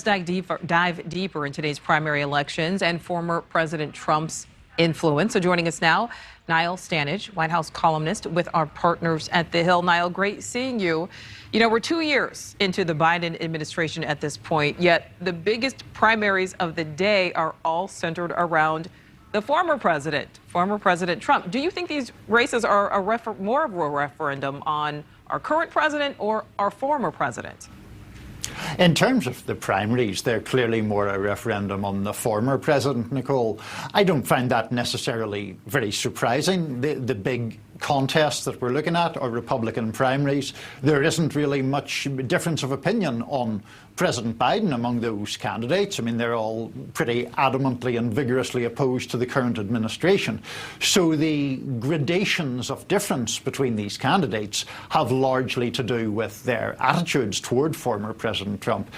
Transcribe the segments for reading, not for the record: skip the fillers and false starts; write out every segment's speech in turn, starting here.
Dive deeper in today's primary elections and former President Trump's influence. So joining us now, Niall Stanage, White House columnist with our partners at The Hill. Niall, great seeing you. You know, we're 2 years into the Biden administration at this point, yet the biggest primaries of the day are all centered around the former President Trump. Do you think these races are more of a referendum on our current president or our former president? In terms of the primaries, they're clearly more a referendum on the former president, Nichole. I don't find that necessarily very surprising. The big contests that we're looking at are Republican primaries. There isn't really much difference of opinion on President Biden among those candidates. I mean, they're all pretty adamantly and vigorously opposed to the current administration. So the gradations of difference between these candidates have largely to do with their attitudes toward former President Trump,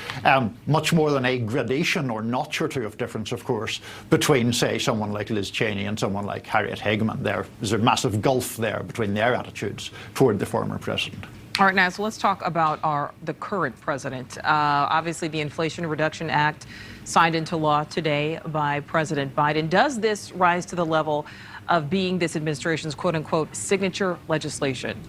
much more than a gradation or notch or two of difference, of course, between, say, someone like Liz Cheney and someone like Harriet Hageman. There's a massive gulf there between their attitudes toward the former president. All right, now, so let's talk about the current president. Obviously, the Inflation Reduction Act signed into law today by President Biden. Does this rise to the level of being this administration's quote-unquote signature legislation?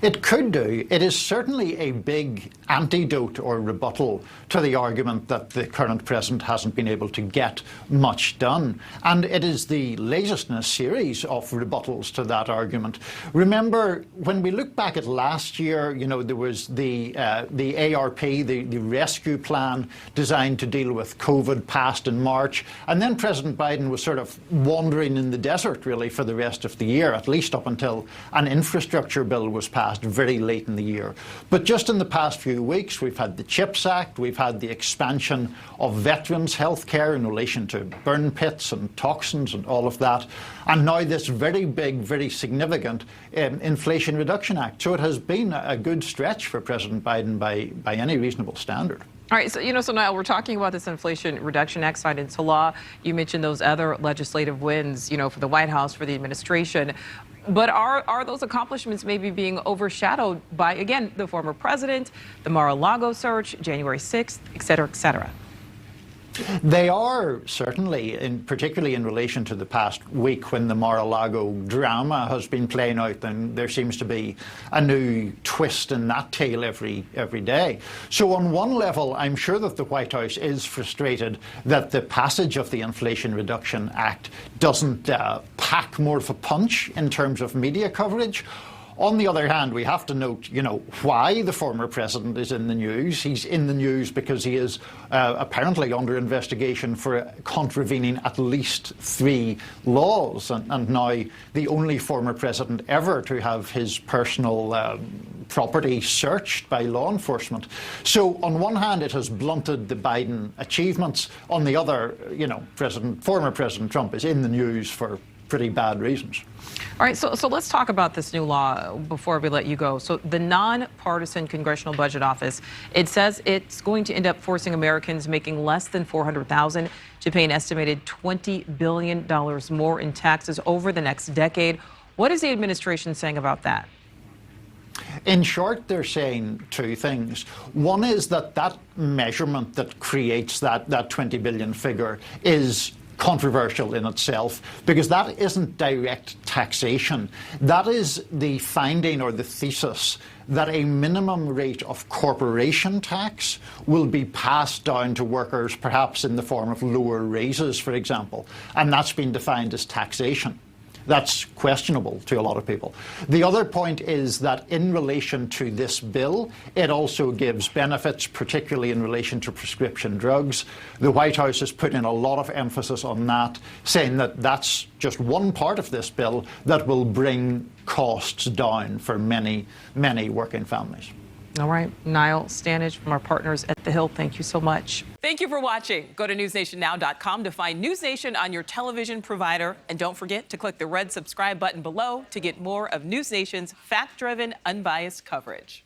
It could do. It is certainly a big antidote or rebuttal to the argument that the current president hasn't been able to get much done. And it is the latest in a series of rebuttals to that argument. Remember, when we look back at last year, you know, there was the ARP, the rescue plan designed to deal with COVID passed in March. And then President Biden was sort of wandering in the desert, really, for the rest of the year, at least up until an infrastructure bill was passed very late in the year. But just in the past few weeks, we've had the CHIPS Act, we've had the expansion of veterans' health care in relation to burn pits and toxins and all of that, and now this very big, very significant Inflation Reduction Act. So it has been a good stretch for President Biden by any reasonable standard. All right, so Niall, we're talking about this Inflation Reduction Act signed into law. You mentioned those other legislative wins, you know, for the White House, for the administration. But are those accomplishments maybe being overshadowed by, again, the former president, the Mar-a-Lago search, January 6th, et cetera, et cetera? They are, certainly, particularly in relation to the past week when the Mar-a-Lago drama has been playing out, and there seems to be a new twist in that tale every day. So on one level, I'm sure that the White House is frustrated that the passage of the Inflation Reduction Act doesn't pack more of a punch in terms of media coverage. On the other hand, we have to note, you know, why the former president is in the news. He's in the news because he is apparently under investigation for contravening at least 3 laws, and now the only former president ever to have his personal property searched by law enforcement. So on one hand, it has blunted the Biden achievements. On the other, you know, former President Trump is in the news for pretty bad reasons. All right, so let's talk about this new law before we let you go. So the Nonpartisan Congressional Budget Office, it says it's going to end up forcing Americans making less than $400,000 to pay an estimated $20 billion more in taxes over the next decade. What is the administration saying about that? In short, they're saying 2 things. One is that measurement that creates that 20 billion figure is controversial in itself, because that isn't direct taxation. That is the finding or the thesis that a minimum rate of corporation tax will be passed down to workers, perhaps in the form of lower raises, for example. And that's been defined as taxation. That's questionable to a lot of people. The other point is that in relation to this bill, it also gives benefits, particularly in relation to prescription drugs. The White House has put in a lot of emphasis on that, saying that that's just one part of this bill that will bring costs down for many, many working families. All right, Niall Stanage from our partners at The Hill, thank you so much. Thank you for watching. Go to newsnationnow.com to find NewsNation on your television provider. And don't forget to click the red subscribe button below to get more of NewsNation's fact-driven, unbiased coverage.